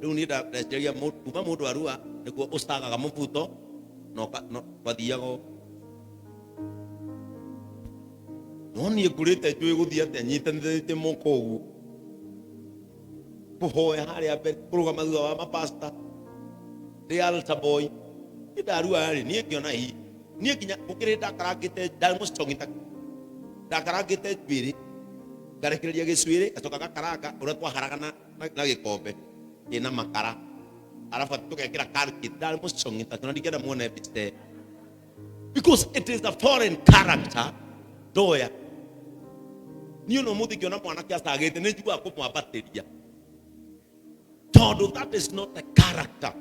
riu ni ndaceria kuma mundu arua niguo ustagaga mubuto no bathiaga no ni ngurite njui guthia ati nyitanithite moko uguo kuhoya haria mbere kurugama thutha wa mapasta the altar boy ni ndarua ri ni ngiona hi ni nginya ukire ndakarangite ndamucongita ndakarangite njwiri ngarekereria gicwiri gacoka gakaranga uria twaharaga na gikombe ina makara arafa tukekira karki ndamucongita kana ndigenda muone bite because it is a foreign character doya ni no muthi kiona mwana kia sagete ni njugua kumwambatiria todo. That is not a character.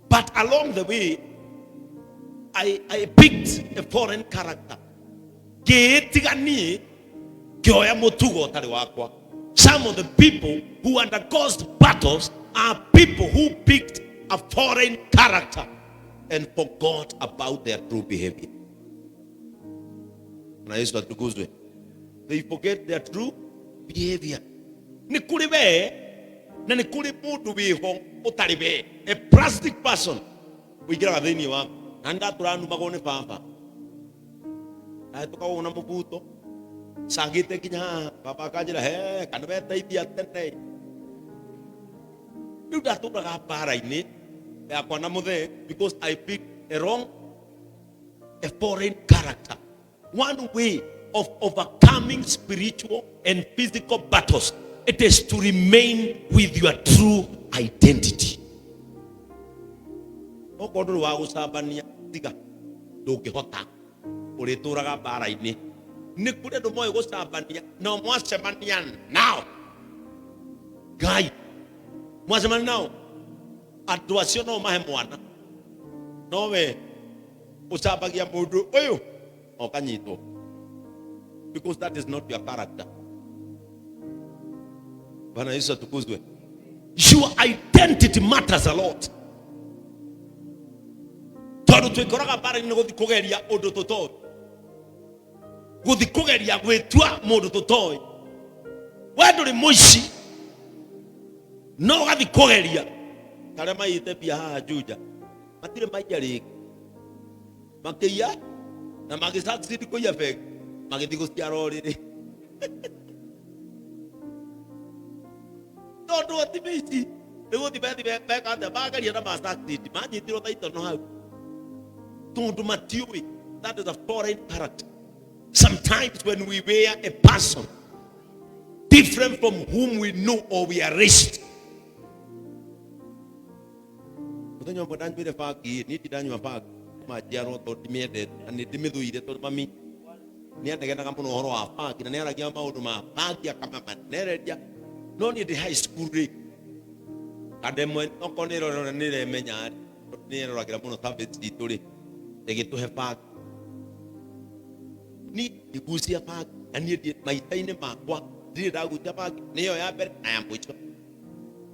But along the way I picked a foreign character. Some of the people who undergoes battles are people who picked a foreign character and forgot about their true behavior. They forget their true behavior. A plastic person. We get a venue and that run magone papa. I took on a mubuto. Sagite Kina, Papa Kajala, hey, can we take the attendant? You got to have para in it. Because I picked a foreign character. One way of overcoming spiritual and physical battles, it is to remain with your true identity. Okodo wa usabania tiga doke hota ureturaga bara ini nikure do moyo usabania no mwasemania now guy mwasemania now atuasio no mahe mwana no we usabagia mundu oyo okanyito because that is not your character. Bana Yesu atukuzwe. Your identity matters a lot. Todo twikoraga bara ni guthikugeria undu tutoi. Guthikugeria gwitua mundu tutoi. We nduri muici. No gathikugeria. Kare maite pia haha Juja. Matire maija rigi. Makia na magisatsi kuya fake. Magithigucia roriri. Todo atibiti. Ego tibeti back at the bagari na masakti. Manyi tiro taito no how. Don't matiwi. That is a foreign character. Sometimes when we wear a person different from whom we know or we are raised. Kutanyo bodan bire faki ni tidanyo faki ma jaro to timede ani timidu ide to mami. Ni ate kana kampuno horo afaki na ni ara kia maundu ma faki akama maneredia. No need the high school rate. Kademo okonero ni le menyari. Ni ero akira muno tabet ditore. Ege to have park. Ni Kugucia park ani di maitaine makwa. Di Kugucia park ni yo ya ber ayampucho.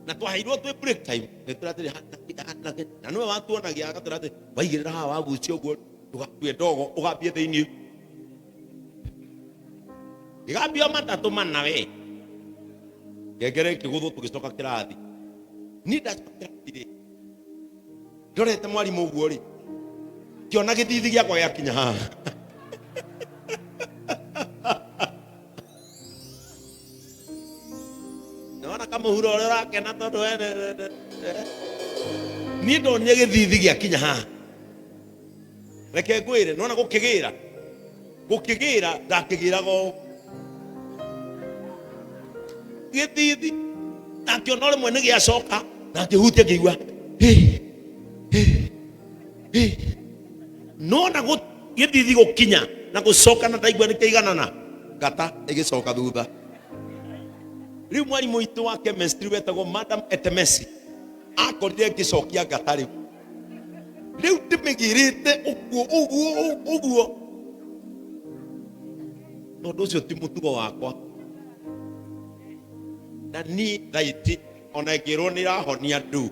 Na to hairo to break time. Etrate na no watu na gia katrate. Waigirira hawa Kugucia go. Tukapie dogo ukapie thini. Igapio matatu manawe. Gegere kigudu tugicoka kirathi ni ndakirathire ndorete mwarimu uguo ri kiona githithi giakwa giakinya haha nona kama huro uri urakena tondu ni ndonire githithi giakinya haha reke ngwire nona gukigira ndakigirago githithi akiona rimwe ni giacoka na kihutia kiigua nona githithi gukinya na gucoka na ndaigua ni kiiganana ngata igicoka thutha riu mwarimu witu wa chemistry wetagwo Madam Etemesi akorire gicokia ngata riu ndimigirite uguo no nducio ti mutugo wakwa na ni thaiti ona ngirwo ni rahonia ndu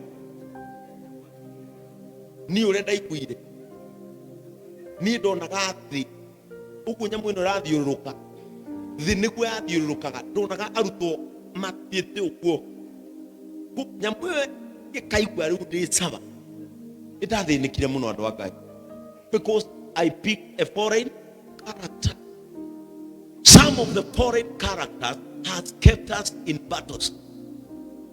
ni urenda ikuire ni ndonaga athi uguo nyamu ino rathiururuka thi niguo yathiururukaga ndonaga arutwo matiite uguo nyamwe gikaigwa riu ndi saba itathinikire muno andu akai, because I picked a foreign character. Some of the foreign characters has kept us in battles,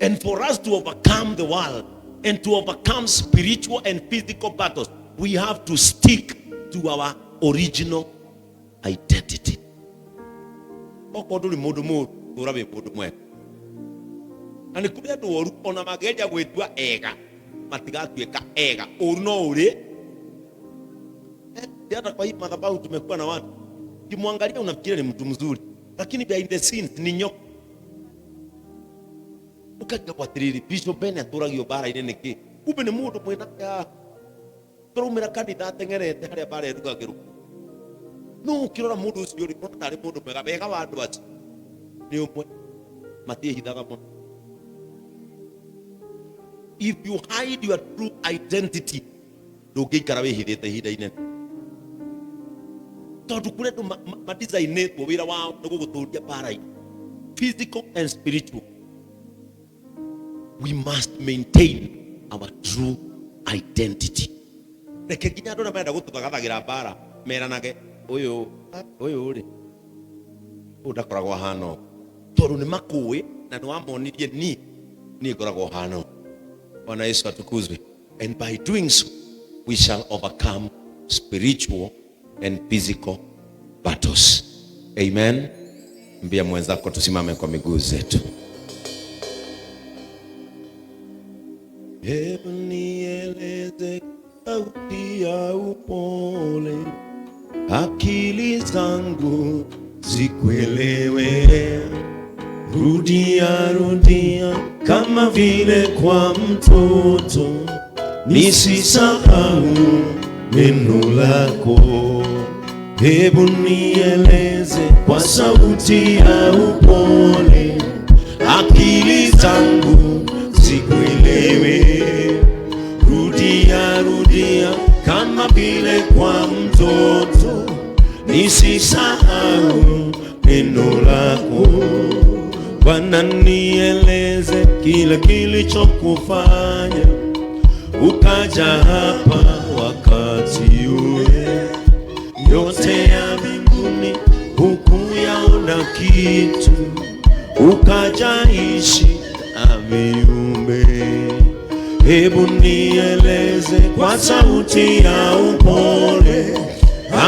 and for us to overcome the world and to overcome spiritual and physical battles, we have to stick to our original identity. Okoduri mundu mundu urabe mundu mwe ani kuria ndoru ona mageja gwitwa ega matigatuika ega oru no uri hata kwa hii madhabahu tumekuwa na watu kimwangalia unafikiria ni mtu mzuri, lakini behind the scenes ni nyoka. Ukaja kwa tiriri Bishop Ben aturagio bara ine niki kumbe ni mundu mwena ya turumira kanitha tengerete haria bara erugagiru no kirora mundu ucio ri kotari mundu mwega bega wa andu aci ni umwe matie hithaga muno. If you hide your true identity, ndungikara wihithite ihinda inene tondu kure ndu madesignetwo wira wao ni guguturia bara-ini, physical and spiritual. We must maintain our true identity. Reke nginya andu menda gututhagathagira bara meranage uyu ri udakoragwo hano tondu ni makui na ni wamonirie ni ngoragwo hano. Bwana Yesu atukuzwe. And by doing so we shall overcome spiritual and physical battles. Amen. Mbia mwenzako tusimame kwa miguu zetu. Hebu nieleze sauti ya upole, akili zangu zikuelewe. Rudia rudia kama vile kwa mtoto, nisisahau neno lako. Hebu nieleze kwa sauti ya upole, akili zangu zikuelewe. Rudia rudia kama vile kwa mtoto, nisisahau neno lako. Bwana nieleze kila kilichokufanya ukaja hapa wakati ule. Yote ya mbinguni hukuyaona kitu, ukaja ishi viumbe. Hebu nieleze kwa sauti ya upole,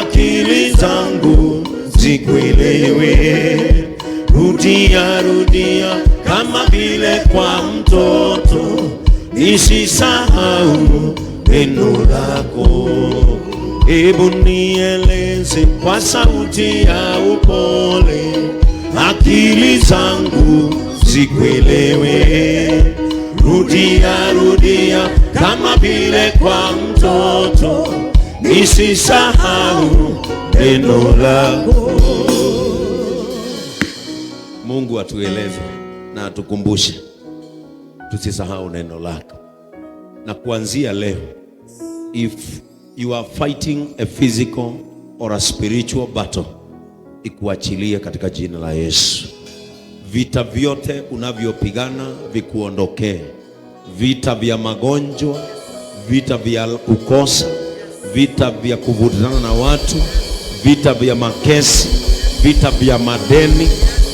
akili zangu zikuelewe. Rudia rudia kama vile kwa mtoto, nisisahau neno lako. Hebu nieleze kwa sauti ya upole, akili zangu zikuelewe. Rudia rudia kama vile kwa mtoto, nisisahau neno lako. Mungu atueleze na atukumbushe tusisahau neno lako. Na kuanzia leo, if you are fighting a physical or a spiritual battle, ikuachilie katika jina la Yesu. Vita vyote unavyopigana vikuondokee. Vita vya magonjwa, vita vya kukosa, vita vya kuvutana na watu, vita vya makesi, vita vya madeni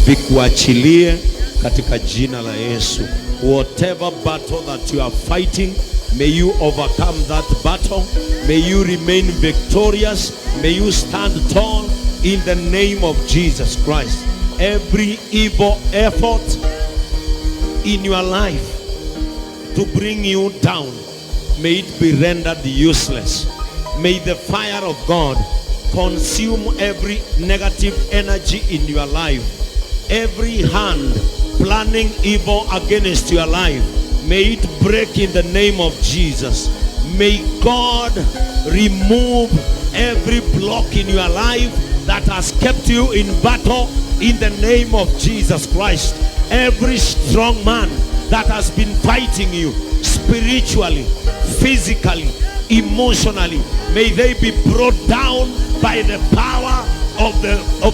vikuachilie katika jina la Yesu. Whatever battle that you are fighting, may you overcome that battle. May you remain victorious. May you stand tall in the name of Jesus Christ. Every evil effort in your life to bring you down, may it be rendered useless. May the fire of God consume every negative energy in your life. Every hand planning evil against your life, may it break in the name of Jesus. May God remove every block in your life that has kept you in battle in the name of Jesus Christ. Every strong man that has been fighting you spiritually, physically, emotionally, may they be brought down by the power of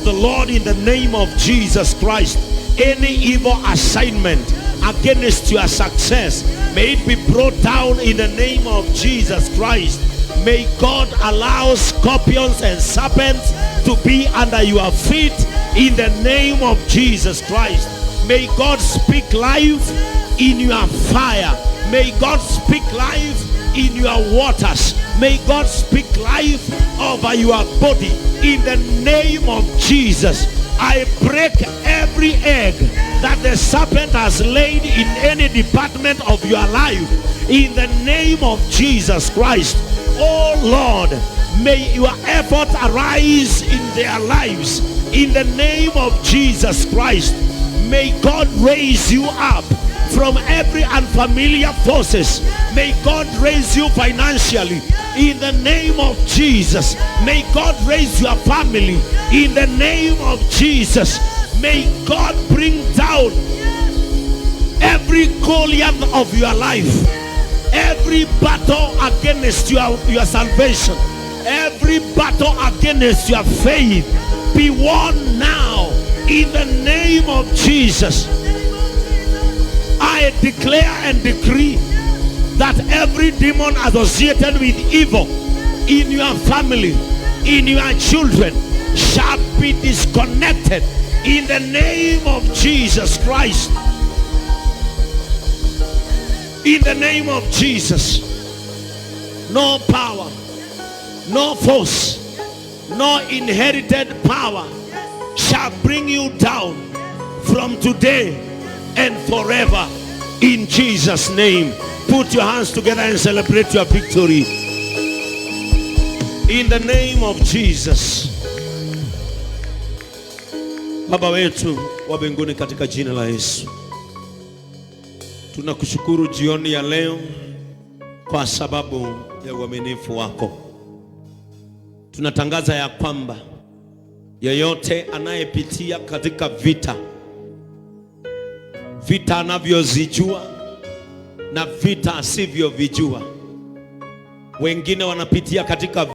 the Lord in the name of Jesus Christ. Any evil assignment against your success, may it be brought down in the name of Jesus Christ. May God allow scorpions and serpents to be under your feet in the name of Jesus Christ. May God speak life in your fire. May God speak life in your waters. May God speak life over your body in the name of Jesus. I break every egg that the serpent has laid in any department of your life in the name of Jesus Christ. Oh Lord, may your efforts arise in their lives in the name of Jesus Christ. May God raise you up from every unfamiliar forces. May God raise you financially in the name of Jesus. May God raise your family in the name of Jesus. May God bring down every Goliath of your life, every battle against your salvation, every battle against your faith be won now in the name of Jesus. I declare and decree that every demon associated with evil in your family, in your children, shall be disconnected in the name of Jesus Christ. In the name of Jesus, no power, no force, no inherited power shall bring you down from today and forever in Jesus' name. Put your hands together and celebrate your victory in the name of Jesus. Baba wetu wa mbinguni, katika jina la Yesu, tunakushukuru jioni ya leo kwa sababu ya uaminifu wako. Tunatangaza ya kwamba yeyote anayepitia katika vita anavyozijua na vita asivyovijua, wengine wanapitia katika